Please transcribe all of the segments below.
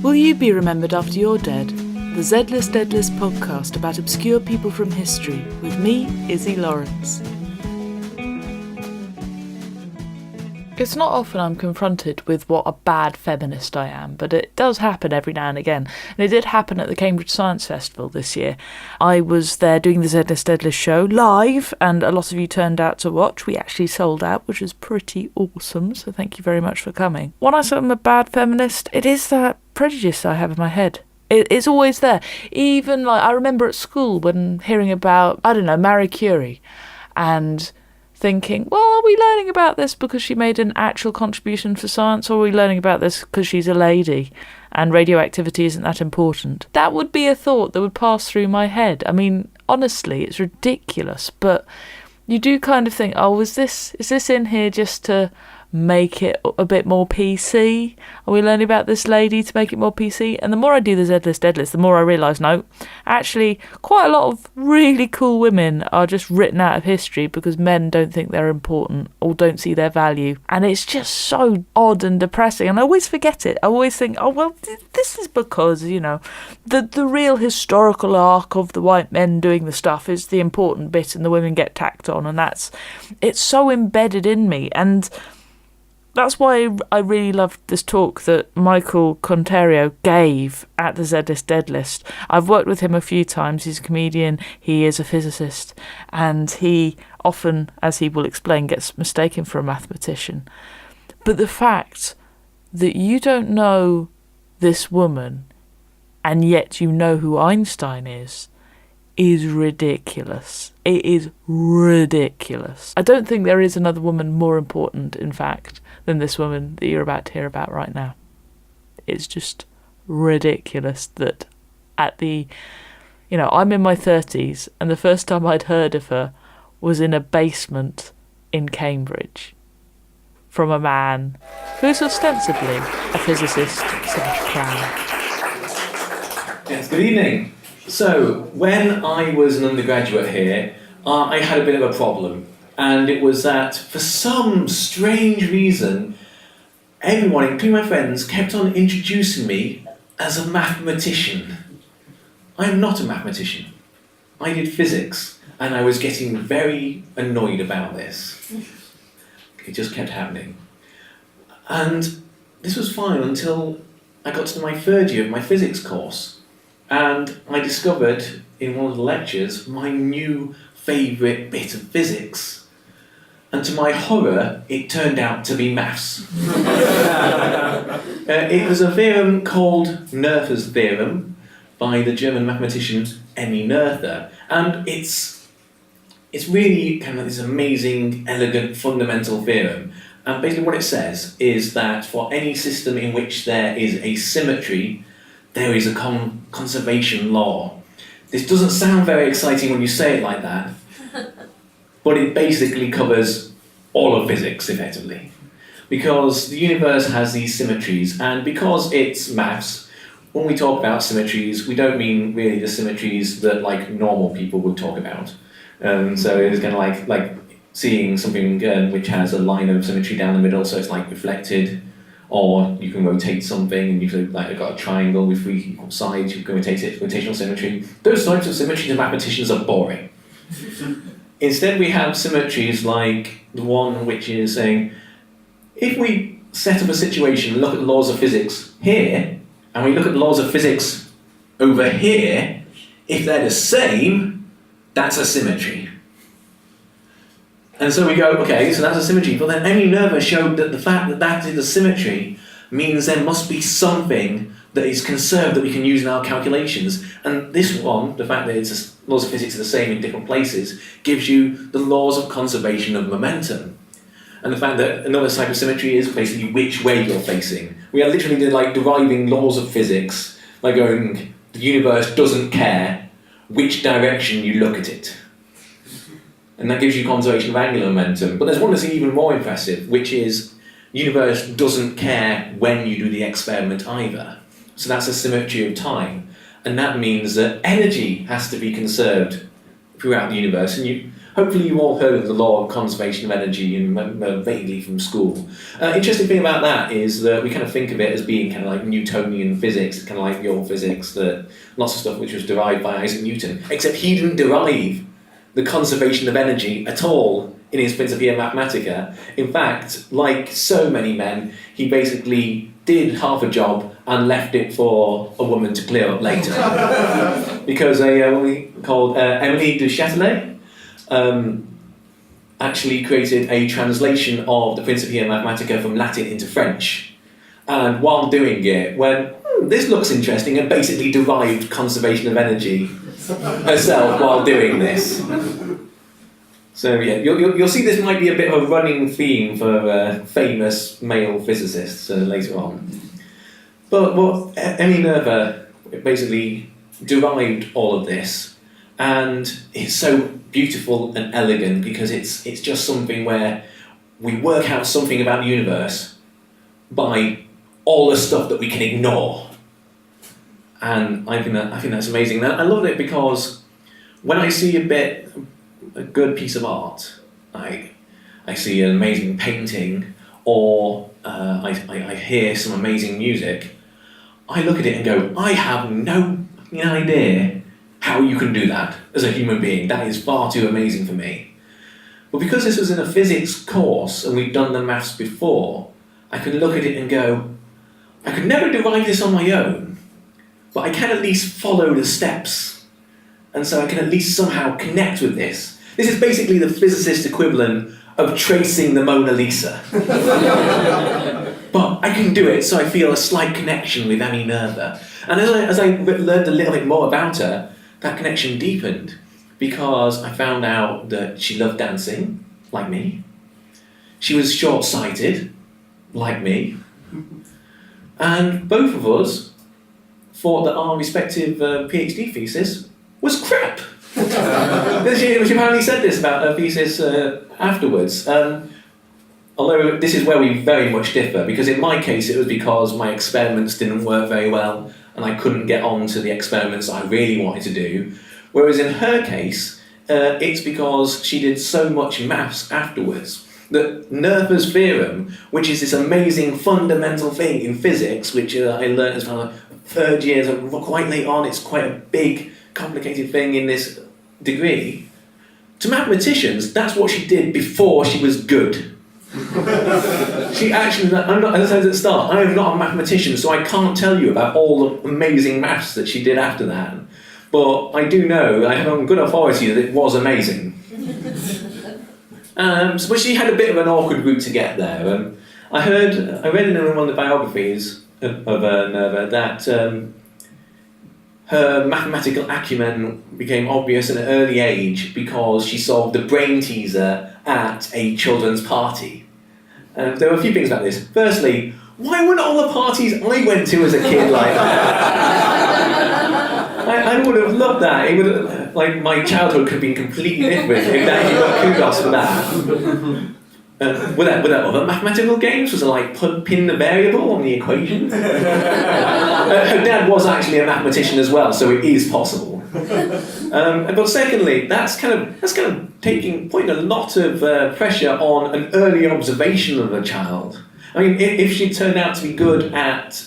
Will you be remembered after you're dead? The Z-List Deadlist podcast about obscure people from history with me, Iszi Lawrence. It's not often I'm confronted with what a bad feminist I am, but it does happen every now and again. And it did happen at the Cambridge Science Festival this year. I was there doing the Z-List Deadlist show live, and a lot of you turned out to watch. We actually sold out, which was pretty awesome, so thank you very much for coming. When I say I'm a bad feminist, it is that prejudice I have in my head. It's always there. Even, I remember at school when hearing about, Marie Curie, and thinking, well, are we learning about this because she made an actual contribution for science, or are we learning about this because she's a lady and radioactivity isn't that important? That would be a thought that would pass through my head. I mean, honestly, it's ridiculous, but you do kind of think, oh, is this in here just to make it a bit more PC? Are we learning about this lady to make it more PC? And the more I do the Z-List Deadlist, the more I realise, no, actually quite a lot of really cool women are just written out of history because men don't think they're important or don't see their value. And it's just so odd and depressing, and I always forget it. I always think, oh well, this is because, the real historical arc of the white men doing the stuff is the important bit and the women get tacked on, and it's so embedded in me. And that's why I really loved this talk that Michael Conterio gave at the Z-List Deadlist. I've worked with him a few times. He's a comedian, he is a physicist, and he often, as he will explain, gets mistaken for a mathematician. But the fact that you don't know this woman, and yet you know who Einstein is ridiculous. It is ridiculous. I don't think there is another woman more important, in fact, than this woman that you're about to hear about right now. It's just ridiculous that I'm in my 30s, and the first time I'd heard of her was in a basement in Cambridge from a man who's ostensibly a physicist / clown. Yes, good evening. So, when I was an undergraduate here, I had a bit of a problem. And it was that, for some strange reason, everyone, including my friends, kept on introducing me as a mathematician. I am not a mathematician. I did physics, and I was getting very annoyed about this. It just kept happening. And this was fine until I got to my third year of my physics course. And I discovered in one of the lectures my new favourite bit of physics. And to my horror, it turned out to be maths. It was a theorem called Noether's theorem by the German mathematician Emmy Noether. And it's really kind of this amazing, elegant, fundamental theorem. And basically what it says is that for any system in which there is a symmetry, there is a conservation law. This doesn't sound very exciting when you say it like that, but it basically covers all of physics, effectively. Because the universe has these symmetries, and because it's maths, when we talk about symmetries, we don't mean really the symmetries that normal people would talk about. So it's kind of like seeing something which has a line of symmetry down the middle, so it's reflected. Or you can rotate something, and you've got a triangle with 3 equal sides, you can rotate it, rotational symmetry. Those types of symmetries to mathematicians are boring. Instead, we have symmetries like the one which is saying, if we set up a situation, look at the laws of physics here, and we look at the laws of physics over here, if they're the same, that's a symmetry. And so we go, okay, so that's a symmetry. But then Emmy Noether showed that the fact that that is a symmetry means there must be something that is conserved that we can use in our calculations. And this one, the fact that laws of physics are the same in different places, gives you the laws of conservation of momentum. And the fact that another type of symmetry is basically which way you're facing. We are literally deriving laws of physics, going, the universe doesn't care which direction you look at it. And that gives you conservation of angular momentum. But there's one that's even more impressive, which is the universe doesn't care when you do the experiment either. So that's a symmetry of time. And that means that energy has to be conserved throughout the universe. And Hopefully you've all heard of the law of conservation of energy and vaguely from school. Interesting thing about that is that we kind of think of it as being kind of like Newtonian physics, kind of like your physics, that lots of stuff which was derived by Isaac Newton, except he didn't derive the conservation of energy at all in his Principia Mathematica. In fact, like so many men, he basically did half a job and left it for a woman to clear up later. Because a woman called Emily du Châtelet actually created a translation of the Principia Mathematica from Latin into French. And while doing it, went, this looks interesting, and basically derived conservation of energy herself while doing this. So yeah, you'll see this might be a bit of a running theme for famous male physicists later on. But what Emmy Noether basically derived all of this, and it's so beautiful and elegant because it's just something where we work out something about the universe by all the stuff that we can ignore. And I think that's amazing. I love it because when I see a good piece of art, I see an amazing painting, or I hear some amazing music, I look at it and go, I have no idea how you can do that as a human being. That is far too amazing for me. But because this was in a physics course and we'd done the maths before, I could look at it and go, I could never derive this on my own, but I can at least follow the steps. And so I can at least somehow connect with this. This is basically the physicist equivalent of tracing the Mona Lisa. But I can do it, so I feel a slight connection with Emmy Noether. And as I learned a little bit more about her, that connection deepened, because I found out that she loved dancing, like me. She was short-sighted, like me. And both of us thought that our respective PhD thesis was crap. She apparently said this about her thesis afterwards. Although this is where we very much differ, because in my case it was because my experiments didn't work very well and I couldn't get on to the experiments I really wanted to do. Whereas in her case, it's because she did so much maths afterwards that Noether's theorem, which is this amazing fundamental thing in physics, which I learned as kind of third year, so quite late on, it's quite a big, complicated thing in this degree. To mathematicians, that's what she did before she was good. She actually, I'm not, as I said at the start, I am not a mathematician, so I can't tell you about all the amazing maths that she did after that. But I do know, I have on good authority that it was amazing. But she had a bit of an awkward route to get there. I read in one of the biographies of Noether that her mathematical acumen became obvious at an early age because she solved the brain teaser at a children's party. There were a few things about this. Firstly, why weren't all the parties I went to as a kid like that? I would have loved that. It would have, like, my childhood could have been completely different if that you got kudos for that. Were there other mathematical games? Was it like pin the variable on the equation? Her dad was actually a mathematician as well, so it is possible. But secondly, that's kind of putting a lot of pressure on an early observation of a child. I mean, if she turned out to be good at,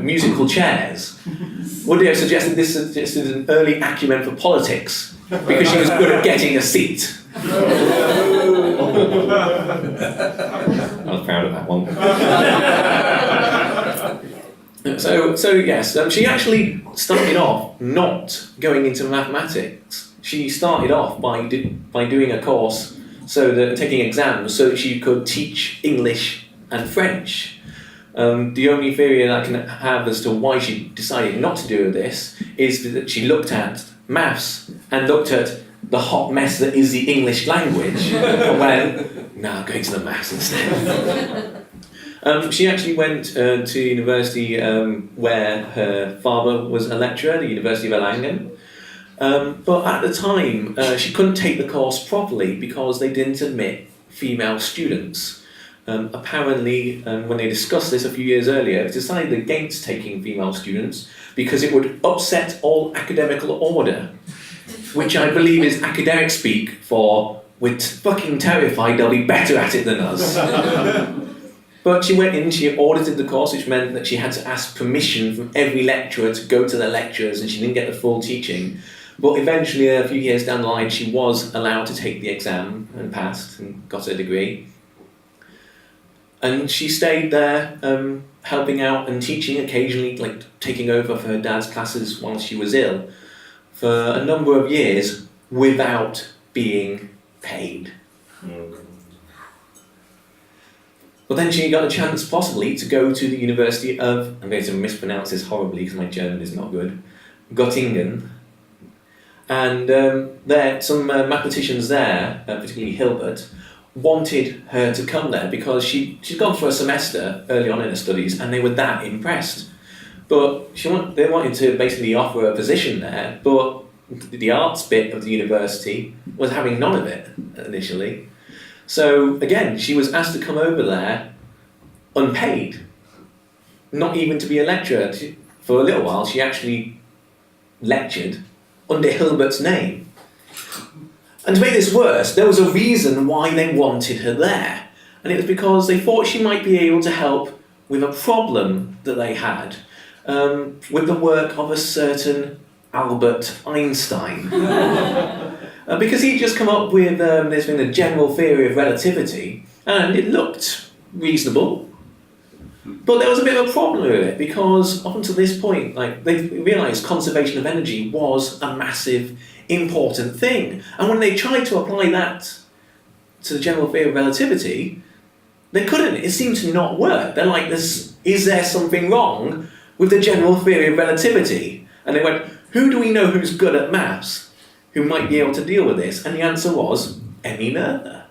musical chairs, would they have suggested this suggested an early acumen for politics because she was good at getting a seat? I was proud of that one. So yes, she actually started off not going into mathematics. She started off by doing a course, taking exams, so that she could teach English and French. The only theory that I can have as to why she decided not to do this is that she looked at maths and looked at the hot mess that is the English language and went, no, I'm going to the maths instead. She actually went to university where her father was a lecturer, the University of Erlangen. But at the time, she couldn't take the course properly because they didn't admit female students. Apparently, when they discussed this a few years earlier, it decided against taking female students because it would upset all academical order. which I believe is academic speak for we're fucking terrified they'll be better at it than us. But she went in, she audited the course, which meant that she had to ask permission from every lecturer to go to the lectures, and she didn't get the full teaching. But eventually, a few years down the line, she was allowed to take the exam and passed and got her degree. And she stayed there, helping out and teaching occasionally, like taking over for her dad's classes while she was ill, for a number of years without being paid. But then she got a chance, possibly, to go to the University of, I'm going to mispronounce this horribly because my German is not good, Göttingen. And there, some mathematicians there, particularly Hilbert, wanted her to come there because she'd gone for a semester early on in her studies and they were that impressed. But they wanted to basically offer her a position there, but the arts bit of the university was having none of it initially. So again, she was asked to come over there unpaid, not even to be a lecturer. For a little while, she actually lectured under Hilbert's name. And to make this worse, there was a reason why they wanted her there. And it was because they thought she might be able to help with a problem that they had with the work of a certain Albert Einstein. Because he'd just come up with this thing, the general theory of relativity, and it looked reasonable. But there was a bit of a problem with it, because up until this point, like, they realised conservation of energy was a massive, important thing. And when they tried to apply that to the general theory of relativity, they couldn't. It seemed to not work. They're like, is there something wrong with the general theory of relativity? And they went, who do we know who's good at maths, who might be able to deal with this? And the answer was Emmy Noether.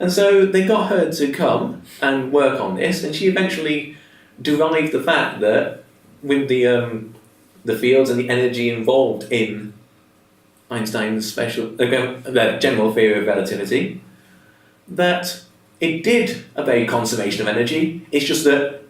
And so they got her to come and work on this, and she eventually derived the fact that with the fields and the energy involved in Einstein's the general theory of relativity, that it did obey conservation of energy. It's just that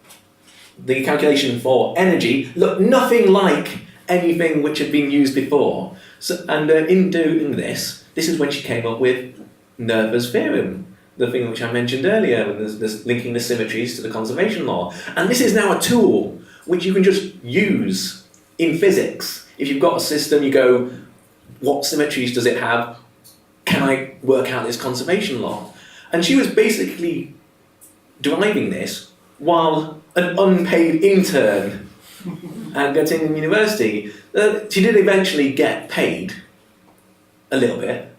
the calculation for energy looked nothing like anything which had been used before. So, and in doing this is when she came up with Noether's theorem, the thing which I mentioned earlier, with this linking the symmetries to the conservation law. And this is now a tool which you can just use in physics. If you've got a system, you go, what symmetries does it have? Can I work out this conservation law? And she was basically deriving this while an unpaid intern at Göttingen University. She did eventually get paid a little bit,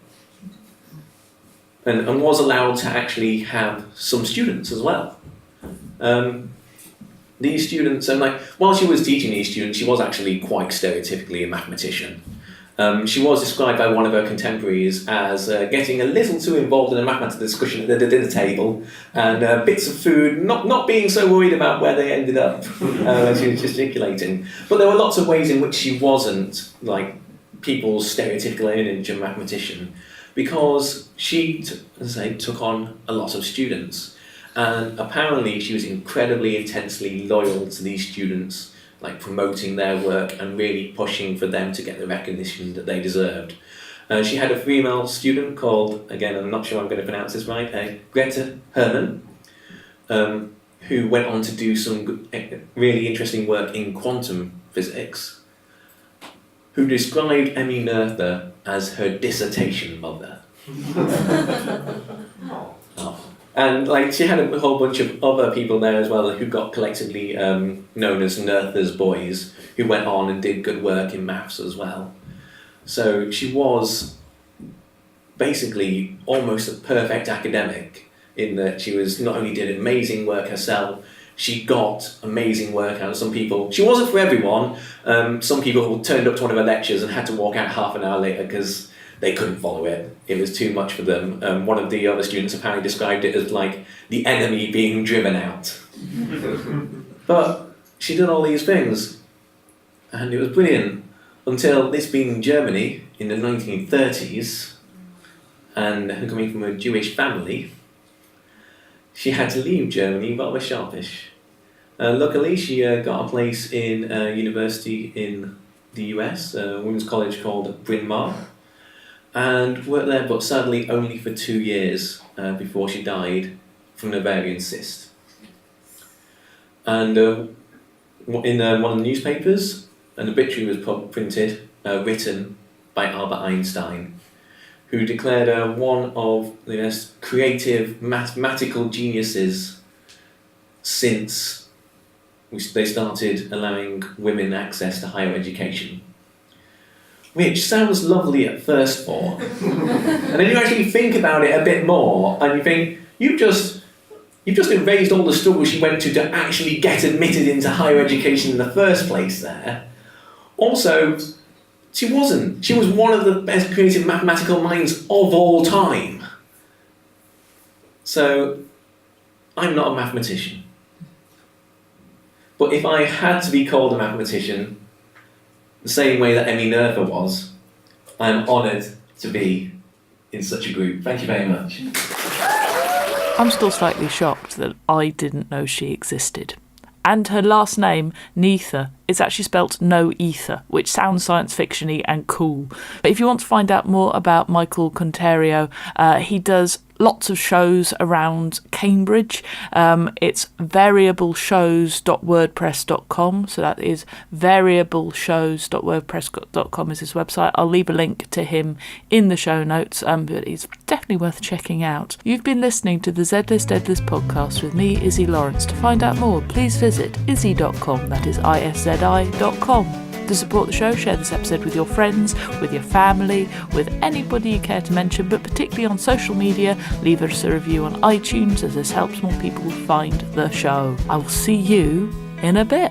and was allowed to actually have some students as well. These students, and like, while she was teaching these students, she was actually quite stereotypically a mathematician. She was described by one of her contemporaries as getting a little too involved in a mathematical discussion at the dinner table, and bits of food, not being so worried about where they ended up when she was gesticulating. But there were lots of ways in which she wasn't like people's stereotypical image of mathematician, because she, as I say, took on a lot of students, and apparently she was incredibly intensely loyal to these students, like promoting their work and really pushing for them to get the recognition that they deserved. She had a female student called, again, I'm not sure I'm going to pronounce this right, Greta Hermann, who went on to do some really interesting work in quantum physics, who described Emmy Noether as her dissertation mother. And like, she had a whole bunch of other people there as well who got collectively known as Noether's boys, who went on and did good work in maths as well. So she was basically almost a perfect academic, in that she was not only did amazing work herself, she got amazing work out of some people. She wasn't for everyone. Some people turned up to one of her lectures and had to walk out half an hour later because they couldn't follow it. It was too much for them. One of the other students apparently described it as like the enemy being driven out. But she did all these things, and it was brilliant, until this being Germany in the 1930s, and her coming from a Jewish family, she had to leave Germany rather sharpish. Luckily, she got a place in a university in the US, a women's college called Bryn Mawr, and worked there, but sadly only for 2 years before she died from an ovarian cyst. And in one of the newspapers, an obituary was printed, written by Albert Einstein, who declared her one of the most creative mathematical geniuses since they started allowing women access to higher education. Which sounds lovely at first thought. And then you actually think about it a bit more, and you think, you've just erased all the struggles she went to actually get admitted into higher education in the first place there. Also, she wasn't. She was one of the best creative mathematical minds of all time. So, I'm not a mathematician. But if I had to be called a mathematician, the same way that Emmy Noether was, I'm honoured to be in such a group. Thank you very much. I'm still slightly shocked that I didn't know she existed. And her last name, Neether, is actually spelt no ether, which sounds science fiction-y and cool. But if you want to find out more about Michael Conterio, he does lots of shows around Cambridge. It's variableshows.wordpress.com, so that is variableshows.wordpress.com is his website. I'll leave a link to him in the show notes, but it's definitely worth checking out. You've been listening to the Z-List Ed-List podcast with me, Iszi Lawrence. To find out more, please visit izzi.com, that is ISZI.com. To support the show, share this episode with your friends, with your family, with anybody you care to mention, but particularly on social media. Leave us a review on iTunes, as this helps more people find the show. I will see you in a bit.